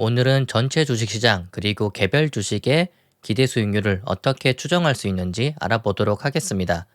오늘은 전체 주식시장 그리고 개별 주식의 기대 수익률을 어떻게 추정할 수 있는지 알아보도록 하겠습니다.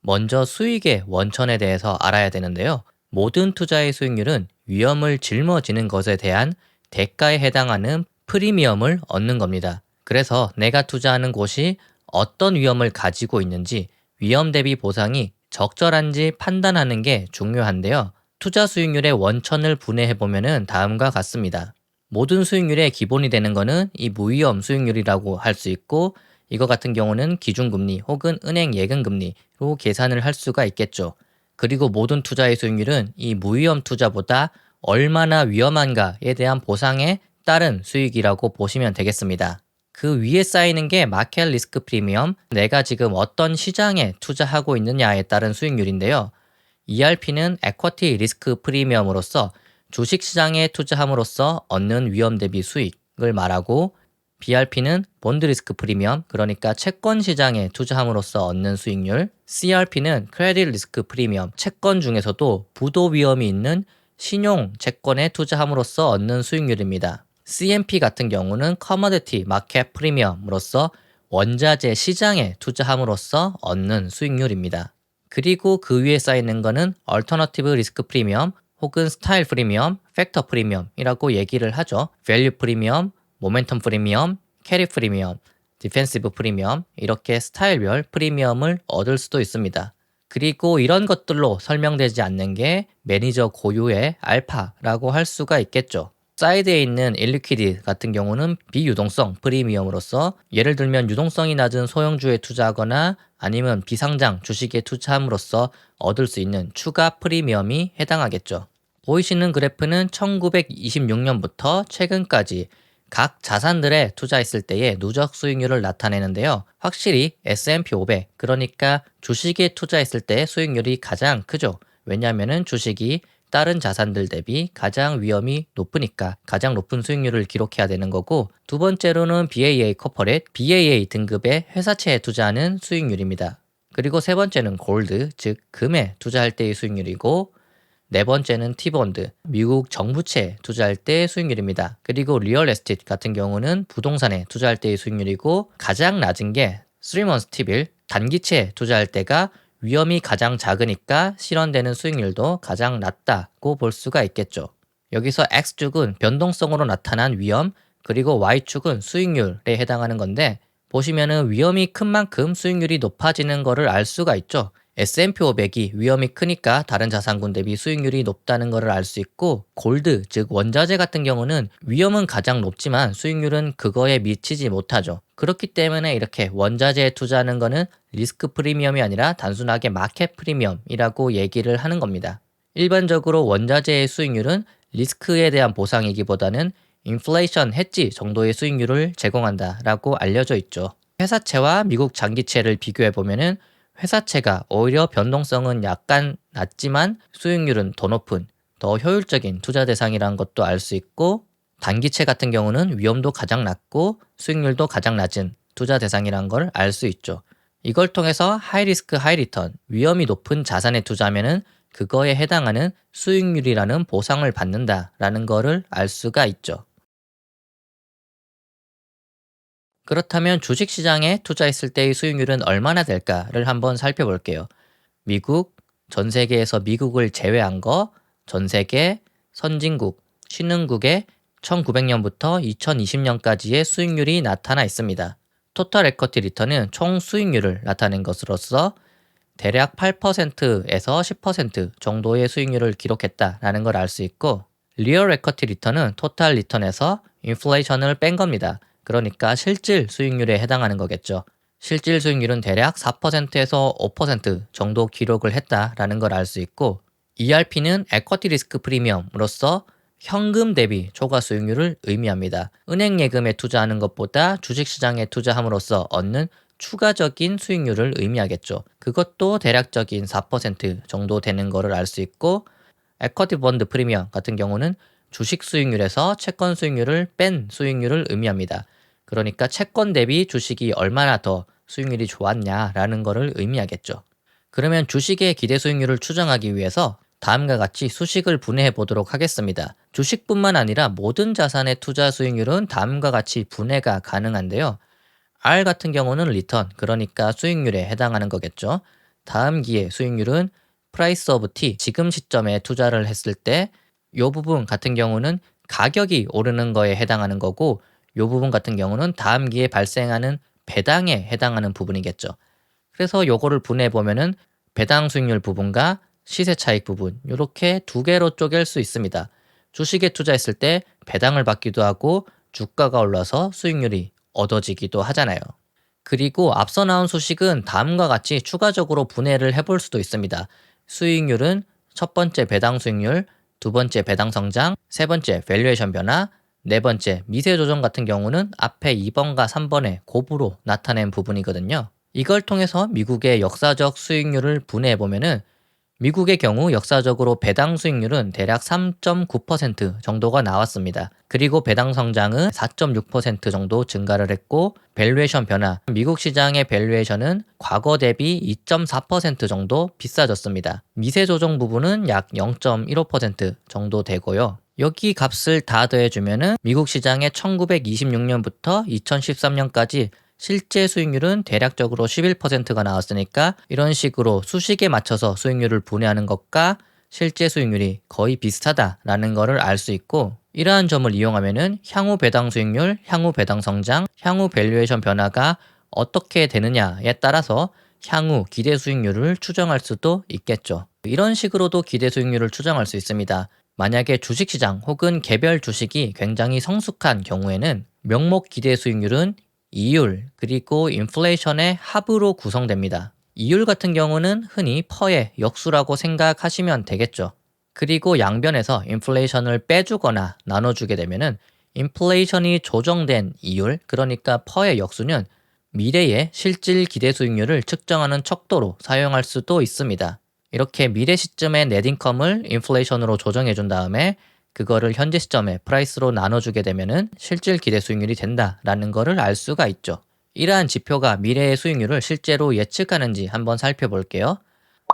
먼저 수익의 원천에 대해서 알아야 되는데요. 모든 투자의 수익률은 위험을 짊어지는 것에 대한 대가에 해당하는 프리미엄을 얻는 겁니다. 그래서 내가 투자하는 곳이 어떤 위험을 가지고 있는지 위험 대비 보상이 적절한지 판단하는 게 중요한데요. 투자 수익률의 원천을 분해해 보면은 다음과 같습니다. 모든 수익률의 기본이 되는 거는 이 무위험 수익률이라고 할 수 있고, 이거 같은 경우는 기준금리 혹은 은행 예금금리로 계산을 할 수가 있겠죠. 그리고 모든 투자의 수익률은 이 무위험 투자보다 얼마나 위험한가에 대한 보상에 따른 수익이라고 보시면 되겠습니다. 그 위에 쌓이는 게 마켓 리스크 프리미엄, 내가 지금 어떤 시장에 투자하고 있느냐에 따른 수익률인데요. ERP는 에쿼티 리스크 프리미엄으로서 주식시장에 투자함으로써 얻는 위험 대비 수익을 말하고, BRP는 본드 리스크 프리미엄, 그러니까 채권 시장에 투자함으로써 얻는 수익률, CRP는 크레딧 리스크 프리미엄, 채권 중에서도 부도 위험이 있는 신용 채권에 투자함으로써 얻는 수익률입니다. CMP 같은 경우는 커머디티 마켓 프리미엄으로서 원자재 시장에 투자함으로써 얻는 수익률입니다. 그리고 그 위에 쌓이는 거는 얼터너티브 리스크 프리미엄 혹은 스타일 프리미엄, 팩터 프리미엄이라고 얘기를 하죠. 밸류 프리미엄, 모멘텀 프리미엄, 캐리 프리미엄, 디펜시브 프리미엄, 이렇게 스타일별 프리미엄을 얻을 수도 있습니다. 그리고 이런 것들로 설명되지 않는 게 매니저 고유의 알파라고 할 수가 있겠죠. 사이드에 있는 일리퀴드 같은 경우는 비유동성 프리미엄으로서, 예를 들면 유동성이 낮은 소형주에 투자하거나 아니면 비상장 주식에 투자함으로써 얻을 수 있는 추가 프리미엄이 해당하겠죠. 보이시는 그래프는 1926년부터 최근까지 각 자산들에 투자했을 때의 누적 수익률을 나타내는데요. 확실히 S&P 500, 그러니까 주식에 투자했을 때 수익률이 가장 크죠. 왜냐하면 주식이 다른 자산들 대비 가장 위험이 높으니까 가장 높은 수익률을 기록해야 되는 거고, 두 번째로는 BAA 코퍼레이트, BAA 등급의 회사채에 투자하는 수익률입니다. 그리고 세 번째는 골드, 즉 금에 투자할 때의 수익률이고, 네 번째는 T본드, 미국 정부채에 투자할 때의 수익률입니다. 그리고 리얼 에스테이트 같은 경우는 부동산에 투자할 때의 수익률이고, 가장 낮은 게 3months T빌, 단기채에 투자할 때가 위험이 가장 작으니까 실현되는 수익률도 가장 낮다고 볼 수가 있겠죠. 여기서 X축은 변동성으로 나타난 위험, 그리고 Y축은 수익률에 해당하는 건데, 보시면은 위험이 큰 만큼 수익률이 높아지는 거를 알 수가 있죠. S&P 500이 위험이 크니까 다른 자산군 대비 수익률이 높다는 것을 알 수 있고, 골드, 즉 원자재 같은 경우는 위험은 가장 높지만 수익률은 그거에 미치지 못하죠. 그렇기 때문에 이렇게 원자재에 투자하는 거는 리스크 프리미엄이 아니라 단순하게 마켓 프리미엄이라고 얘기를 하는 겁니다. 일반적으로 원자재의 수익률은 리스크에 대한 보상이기보다는 인플레이션 해지 정도의 수익률을 제공한다라고 알려져 있죠. 회사채와 미국 장기채를 비교해 보면은 회사채가 오히려 변동성은 약간 낮지만 수익률은 더 높은, 더 효율적인 투자 대상이라는 것도 알 수 있고, 단기채 같은 경우는 위험도 가장 낮고 수익률도 가장 낮은 투자 대상이라는 걸 알 수 있죠. 이걸 통해서 하이 리스크 하이 리턴, 위험이 높은 자산에 투자하면은 그거에 해당하는 수익률이라는 보상을 받는다라는 거를 알 수가 있죠. 그렇다면 주식시장에 투자했을 때의 수익률은 얼마나 될까를 한번 살펴볼게요. 미국, 전 세계에서 미국을 제외한 거, 전 세계, 선진국, 신흥국의 1900년부터 2020년까지의 수익률이 나타나 있습니다. 토탈 에쿼티 리턴은 총 수익률을 나타낸 것으로서 대략 8%에서 10% 정도의 수익률을 기록했다라는 걸 알 수 있고, 리얼 에쿼티 리턴은 토탈 리턴에서 인플레이션을 뺀 겁니다. 그러니까 실질 수익률에 해당하는 거겠죠. 실질 수익률은 대략 4%에서 5% 정도 기록을 했다라는 걸 알 수 있고, ERP는 에쿼티 리스크 프리미엄으로서 현금 대비 초과 수익률을 의미합니다. 은행 예금에 투자하는 것보다 주식시장에 투자함으로써 얻는 추가적인 수익률을 의미하겠죠. 그것도 대략적인 4% 정도 되는 거를 알 수 있고, 에쿼티 본드 프리미엄 같은 경우는 주식 수익률에서 채권 수익률을 뺀 수익률을 의미합니다. 그러니까 채권 대비 주식이 얼마나 더 수익률이 좋았냐라는 거를 의미하겠죠. 그러면 주식의 기대 수익률을 추정하기 위해서 다음과 같이 수식을 분해해 보도록 하겠습니다. 주식뿐만 아니라 모든 자산의 투자 수익률은 다음과 같이 분해가 가능한데요. R 같은 경우는 리턴, 그러니까 수익률에 해당하는 거겠죠. 다음 기회 수익률은 price of T, 지금 시점에 투자를 했을 때 이 부분 같은 경우는 가격이 오르는 거에 해당하는 거고, 이 부분 같은 경우는 다음 기회에 발생하는 배당에 해당하는 부분이겠죠. 그래서 요거를 분해해 보면은 배당 수익률 부분과 시세 차익 부분, 이렇게 두 개로 쪼갤 수 있습니다. 주식에 투자했을 때 배당을 받기도 하고 주가가 올라서 수익률이 얻어지기도 하잖아요. 그리고 앞서 나온 수식은 다음과 같이 추가적으로 분해를 해볼 수도 있습니다. 수익률은 첫 번째 배당 수익률, 두 번째 배당 성장, 세 번째 밸류에이션 변화, 네 번째 미세 조정 같은 경우는 앞에 2번과 3번에 곱으로 나타낸 부분이거든요. 이걸 통해서 미국의 역사적 수익률을 분해해 보면은 미국의 경우 역사적으로 배당 수익률은 대략 3.9% 정도가 나왔습니다. 그리고 배당 성장은 4.6% 정도 증가를 했고, 밸류에이션 변화, 미국 시장의 밸류에이션은 과거 대비 2.4% 정도 비싸졌습니다. 미세 조정 부분은 약 0.15% 정도 되고요. 여기 값을 다 더해주면은 미국 시장의 1926년부터 2013년까지 실제 수익률은 대략적으로 11%가 나왔으니까, 이런 식으로 수식에 맞춰서 수익률을 분해하는 것과 실제 수익률이 거의 비슷하다라는 것을 알 수 있고, 이러한 점을 이용하면은 향후 배당 수익률, 향후 배당 성장, 향후 밸류에이션 변화가 어떻게 되느냐에 따라서 향후 기대 수익률을 추정할 수도 있겠죠. 이런 식으로도 기대 수익률을 추정할 수 있습니다. 만약에 주식시장 혹은 개별 주식이 굉장히 성숙한 경우에는 명목 기대 수익률은 이율 그리고 인플레이션의 합으로 구성됩니다. 이율 같은 경우는 흔히 퍼의 역수라고 생각하시면 되겠죠. 그리고 양변에서 인플레이션을 빼주거나 나눠주게 되면은 인플레이션이 조정된 이율, 그러니까 퍼의 역수는 미래의 실질 기대 수익률을 측정하는 척도로 사용할 수도 있습니다. 이렇게 미래 시점의 넷인컴을 인플레이션으로 조정해 준 다음에 그거를 현재 시점에 프라이스로 나눠주게 되면은 실질 기대 수익률이 된다라는 거를 알 수가 있죠. 이러한 지표가 미래의 수익률을 실제로 예측하는지 한번 살펴볼게요.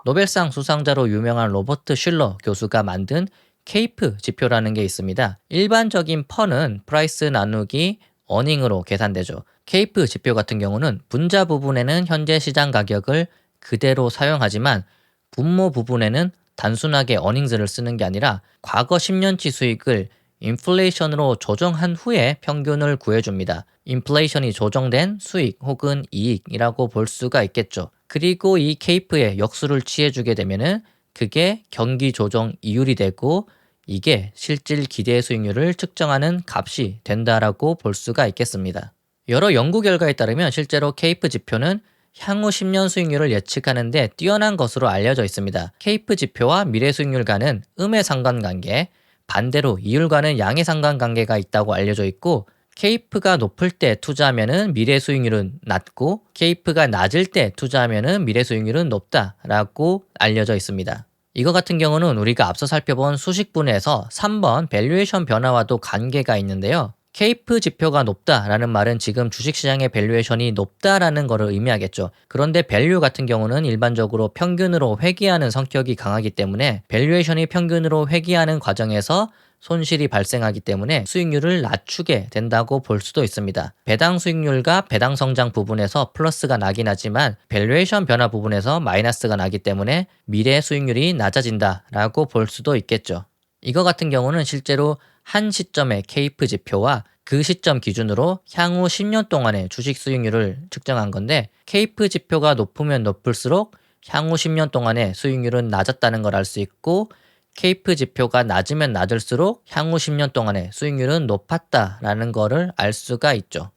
노벨상 수상자로 유명한 로버트 슐러 교수가 만든 케이프 지표라는 게 있습니다. 일반적인 퍼는 프라이스 나누기 어닝으로 계산되죠. 케이프 지표 같은 경우는 분자 부분에는 현재 시장 가격을 그대로 사용하지만 분모 부분에는 단순하게 어닝즈를 쓰는 게 아니라 과거 10년치 수익을 인플레이션으로 조정한 후에 평균을 구해줍니다. 인플레이션이 조정된 수익 혹은 이익이라고 볼 수가 있겠죠. 그리고 이 케이프의 역수를 취해주게 되면은 그게 경기 조정 이율이 되고, 이게 실질 기대 수익률을 측정하는 값이 된다라고 볼 수가 있겠습니다. 여러 연구 결과에 따르면 실제로 케이프 지표는 향후 10년 수익률을 예측하는데 뛰어난 것으로 알려져 있습니다. 케이프 지표와 미래 수익률 간은 음의 상관관계, 반대로 이율과는 양의 상관관계가 있다고 알려져 있고, 케이프가 높을 때 투자하면은 미래 수익률은 낮고, 케이프가 낮을 때 투자하면은 미래 수익률은 높다라고 알려져 있습니다. 이거 같은 경우는 우리가 앞서 살펴본 수식분에서 3번 밸류에이션 변화와도 관계가 있는데요. 케이프 지표가 높다라는 말은 지금 주식시장의 밸류에이션이 높다라는 것을 의미하겠죠. 그런데 밸류 같은 경우는 일반적으로 평균으로 회귀하는 성격이 강하기 때문에 밸류에이션이 평균으로 회귀하는 과정에서 손실이 발생하기 때문에 수익률을 낮추게 된다고 볼 수도 있습니다. 배당 수익률과 배당 성장 부분에서 플러스가 나긴 하지만 밸류에이션 변화 부분에서 마이너스가 나기 때문에 미래 수익률이 낮아진다라고 볼 수도 있겠죠. 이거 같은 경우는 실제로 한 시점의 케이프 지표와 그 시점 기준으로 향후 10년 동안의 주식 수익률을 측정한 건데, 케이프 지표가 높으면 높을수록 향후 10년 동안의 수익률은 낮았다는 걸 알 수 있고, 케이프 지표가 낮으면 낮을수록 향후 10년 동안의 수익률은 높았다라는 거를 알 수가 있죠.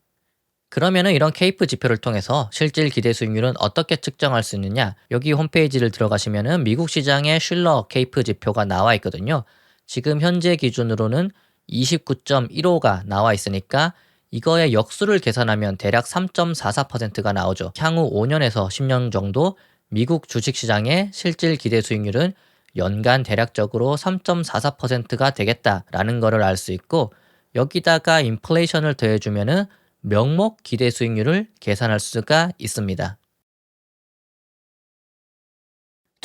그러면은 이런 케이프 지표를 통해서 실질 기대 수익률은 어떻게 측정할 수 있느냐? 여기 홈페이지를 들어가시면은 미국 시장의 슐러 케이프 지표가 나와 있거든요. 지금 현재 기준으로는 29.15가 나와 있으니까 이거의 역수를 계산하면 대략 3.44%가 나오죠. 향후 5년에서 10년 정도 미국 주식시장의 실질 기대 수익률은 연간 대략적으로 3.44%가 되겠다라는 거를 알 수 있고, 여기다가 인플레이션을 더해주면은 명목 기대 수익률을 계산할 수가 있습니다.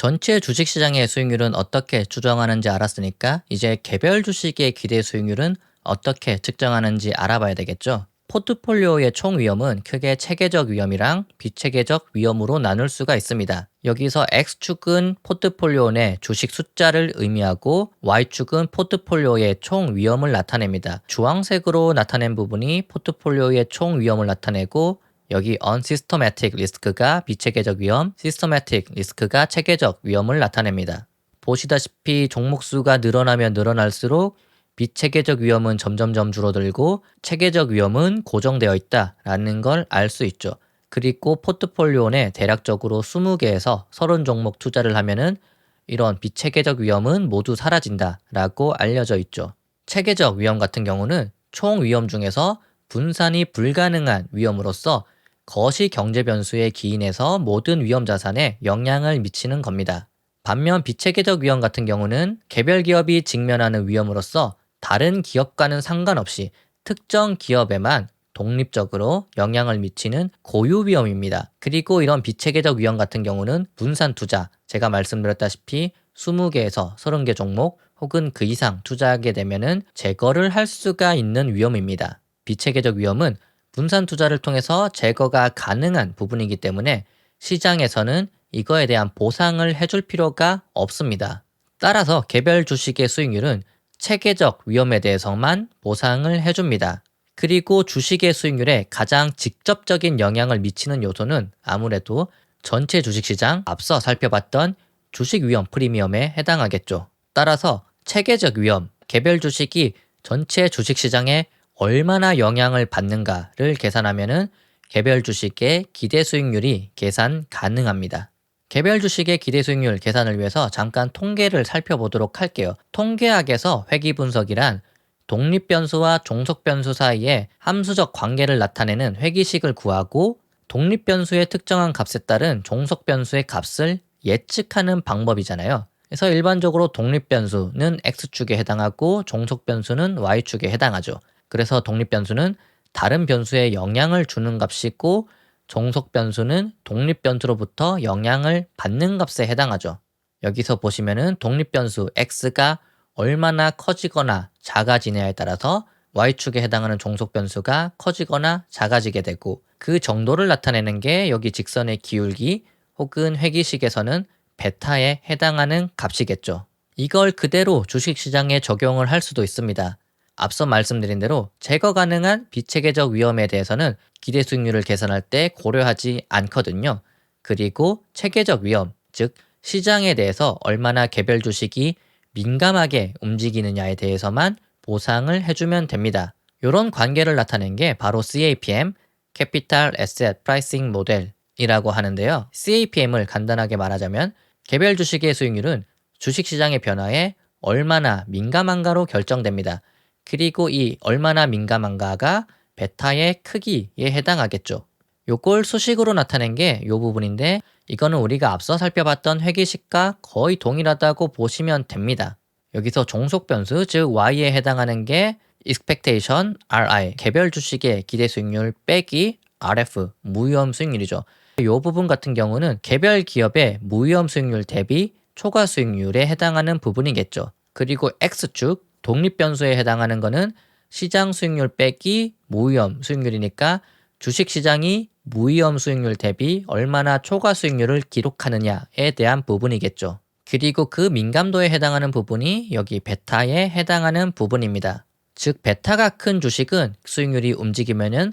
전체 주식시장의 수익률은 어떻게 추정하는지 알았으니까 이제 개별 주식의 기대 수익률은 어떻게 측정하는지 알아봐야 되겠죠. 포트폴리오의 총 위험은 크게 체계적 위험이랑 비체계적 위험으로 나눌 수가 있습니다. 여기서 X축은 포트폴리오 내 주식 숫자를 의미하고 Y축은 포트폴리오의 총 위험을 나타냅니다. 주황색으로 나타낸 부분이 포트폴리오의 총 위험을 나타내고 여기 unsystematic risk가 비체계적 위험, systematic risk가 체계적 위험을 나타냅니다. 보시다시피 종목 수가 늘어나면 늘어날수록 비체계적 위험은 점점점 줄어들고 체계적 위험은 고정되어 있다라는 걸 알 수 있죠. 그리고 포트폴리오 내 대략적으로 20개에서 30종목 투자를 하면은 이런 비체계적 위험은 모두 사라진다라고 알려져 있죠. 체계적 위험 같은 경우는 총 위험 중에서 분산이 불가능한 위험으로서 거시 경제 변수에 기인해서 모든 위험 자산에 영향을 미치는 겁니다. 반면 비체계적 위험 같은 경우는 개별 기업이 직면하는 위험으로서 다른 기업과는 상관없이 특정 기업에만 독립적으로 영향을 미치는 고유 위험입니다. 그리고 이런 비체계적 위험 같은 경우는 분산 투자, 제가 말씀드렸다시피 20개에서 30개 종목 혹은 그 이상 투자하게 되면은 제거를 할 수가 있는 위험입니다. 비체계적 위험은 분산 투자를 통해서 제거가 가능한 부분이기 때문에 시장에서는 이거에 대한 보상을 해줄 필요가 없습니다. 따라서 개별 주식의 수익률은 체계적 위험에 대해서만 보상을 해줍니다. 그리고 주식의 수익률에 가장 직접적인 영향을 미치는 요소는 아무래도 전체 주식시장 앞서 살펴봤던 주식 위험 프리미엄에 해당하겠죠. 따라서 체계적 위험, 개별 주식이 전체 주식시장에 얼마나 영향을 받는가를 계산하면은 개별 주식의 기대 수익률이 계산 가능합니다. 개별 주식의 기대 수익률 계산을 위해서 잠깐 통계를 살펴보도록 할게요. 통계학에서 회귀 분석이란 독립 변수와 종속 변수 사이에 함수적 관계를 나타내는 회귀식을 구하고 독립 변수의 특정한 값에 따른 종속 변수의 값을 예측하는 방법이잖아요. 그래서 일반적으로 독립 변수는 X축에 해당하고 종속 변수는 Y축에 해당하죠. 그래서 독립 변수는 다른 변수에 영향을 주는 값이고 종속 변수는 독립 변수로부터 영향을 받는 값에 해당하죠. 여기서 보시면은 독립 변수 x가 얼마나 커지거나 작아지냐에 따라서 y축에 해당하는 종속 변수가 커지거나 작아지게 되고 그 정도를 나타내는 게 여기 직선의 기울기 혹은 회귀식에서는 베타에 해당하는 값이겠죠. 이걸 그대로 주식시장에 적용을 할 수도 있습니다. 앞서 말씀드린 대로 제거 가능한 비체계적 위험에 대해서는 기대 수익률을 계산할 때 고려하지 않거든요. 그리고 체계적 위험, 즉 시장에 대해서 얼마나 개별 주식이 민감하게 움직이느냐에 대해서만 보상을 해주면 됩니다. 이런 관계를 나타낸 게 바로 CAPM, Capital Asset Pricing Model이라고 하는데요. CAPM을 간단하게 말하자면 개별 주식의 수익률은 주식시장의 변화에 얼마나 민감한가로 결정됩니다. 그리고 이 얼마나 민감한가가 베타의 크기에 해당하겠죠. 요걸 수식으로 나타낸 게 이 부분인데 이거는 우리가 앞서 살펴봤던 회귀식과 거의 동일하다고 보시면 됩니다. 여기서 종속 변수 즉 Y에 해당하는 게 expectation RI 개별 주식의 기대 수익률 빼기 RF 무위험 수익률이죠. 이 부분 같은 경우는 개별 기업의 무위험 수익률 대비 초과 수익률에 해당하는 부분이겠죠. 그리고 X축 독립 변수에 해당하는 거는 시장 수익률 빼기 무위험 수익률이니까 주식 시장이 무위험 수익률 대비 얼마나 초과 수익률을 기록하느냐에 대한 부분이겠죠. 그리고 그 민감도에 해당하는 부분이 여기 베타에 해당하는 부분입니다. 즉 베타가 큰 주식은 수익률이 움직이면은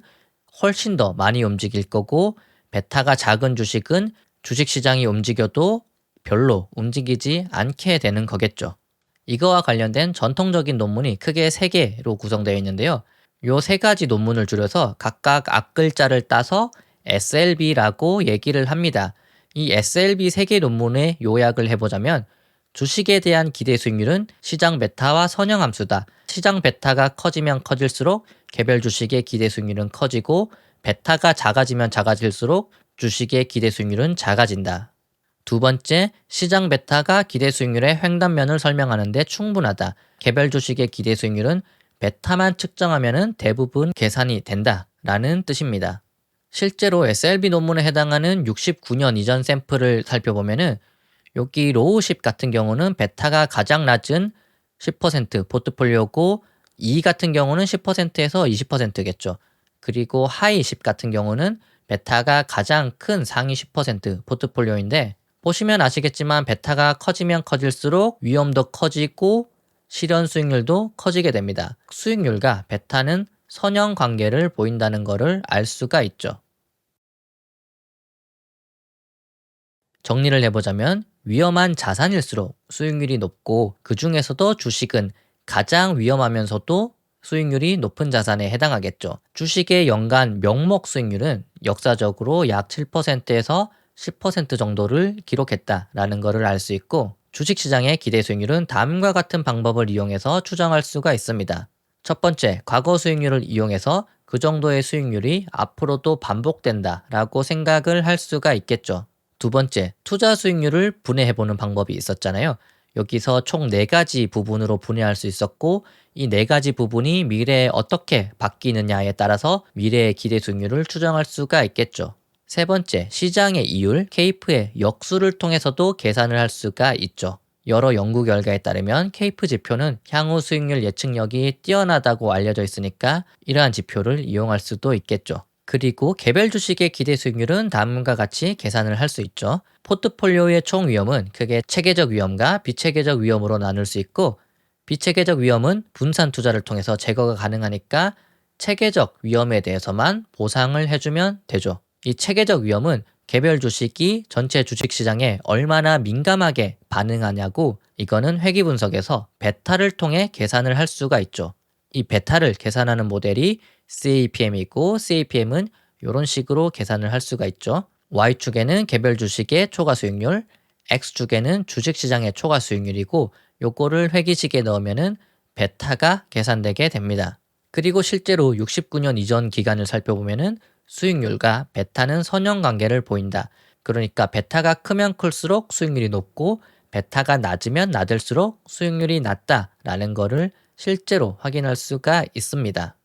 훨씬 더 많이 움직일 거고 베타가 작은 주식은 주식 시장이 움직여도 별로 움직이지 않게 되는 거겠죠. 이거와 관련된 전통적인 논문이 크게 3개로 구성되어 있는데요. 요 3가지 논문을 줄여서 각각 앞글자를 따서 SLB라고 얘기를 합니다. 이 SLB 3개 논문의 요약을 해보자면 주식에 대한 기대 수익률은 시장 베타와 선형함수다. 시장 베타가 커지면 커질수록 개별 주식의 기대 수익률은 커지고 베타가 작아지면 작아질수록 주식의 기대 수익률은 작아진다. 두 번째, 시장 베타가 기대 수익률의 횡단면을 설명하는 데 충분하다. 개별 주식의 기대 수익률은 베타만 측정하면 대부분 계산이 된다라는 뜻입니다. 실제로 SLB 논문에 해당하는 69년 이전 샘플을 살펴보면은 여기 로우십 같은 경우는 베타가 가장 낮은 10% 포트폴리오고 E 같은 경우는 10%에서 20%겠죠. 그리고 하이십 같은 경우는 베타가 가장 큰 상위 10% 포트폴리오인데 보시면 아시겠지만 베타가 커지면 커질수록 위험도 커지고 실현 수익률도 커지게 됩니다. 수익률과 베타는 선형 관계를 보인다는 것을 알 수가 있죠. 정리를 해보자면 위험한 자산일수록 수익률이 높고 그 중에서도 주식은 가장 위험하면서도 수익률이 높은 자산에 해당하겠죠. 주식의 연간 명목 수익률은 역사적으로 약 7%에서 10% 정도를 기록했다라는 것을 알 수 있고 주식시장의 기대 수익률은 다음과 같은 방법을 이용해서 추정할 수가 있습니다. 첫 번째, 과거 수익률을 이용해서 그 정도의 수익률이 앞으로도 반복된다라고 생각을 할 수가 있겠죠. 두 번째, 투자 수익률을 분해해보는 방법이 있었잖아요. 여기서 총 4가지 부분으로 분해할 수 있었고 이 4가지 부분이 미래에 어떻게 바뀌느냐에 따라서 미래의 기대 수익률을 추정할 수가 있겠죠. 세 번째, 시장의 이율, 케이프의 역수를 통해서도 계산을 할 수가 있죠. 여러 연구 결과에 따르면 케이프 지표는 향후 수익률 예측력이 뛰어나다고 알려져 있으니까 이러한 지표를 이용할 수도 있겠죠. 그리고 개별 주식의 기대 수익률은 다음과 같이 계산을 할 수 있죠. 포트폴리오의 총 위험은 크게 체계적 위험과 비체계적 위험으로 나눌 수 있고 비체계적 위험은 분산 투자를 통해서 제거가 가능하니까 체계적 위험에 대해서만 보상을 해주면 되죠. 이 체계적 위험은 개별 주식이 전체 주식시장에 얼마나 민감하게 반응하냐고 이거는 회귀 분석에서 베타를 통해 계산을 할 수가 있죠. 이 베타를 계산하는 모델이 CAPM이고 CAPM은 이런 식으로 계산을 할 수가 있죠. Y축에는 개별 주식의 초과 수익률, X축에는 주식시장의 초과 수익률이고 요거를 회귀식에 넣으면은 베타가 계산되게 됩니다. 그리고 실제로 69년 이전 기간을 살펴보면은 수익률과 베타는 선형 관계를 보인다. 그러니까 베타가 크면 클수록 수익률이 높고 베타가 낮으면 낮을수록 수익률이 낮다라는 거를 실제로 확인할 수가 있습니다.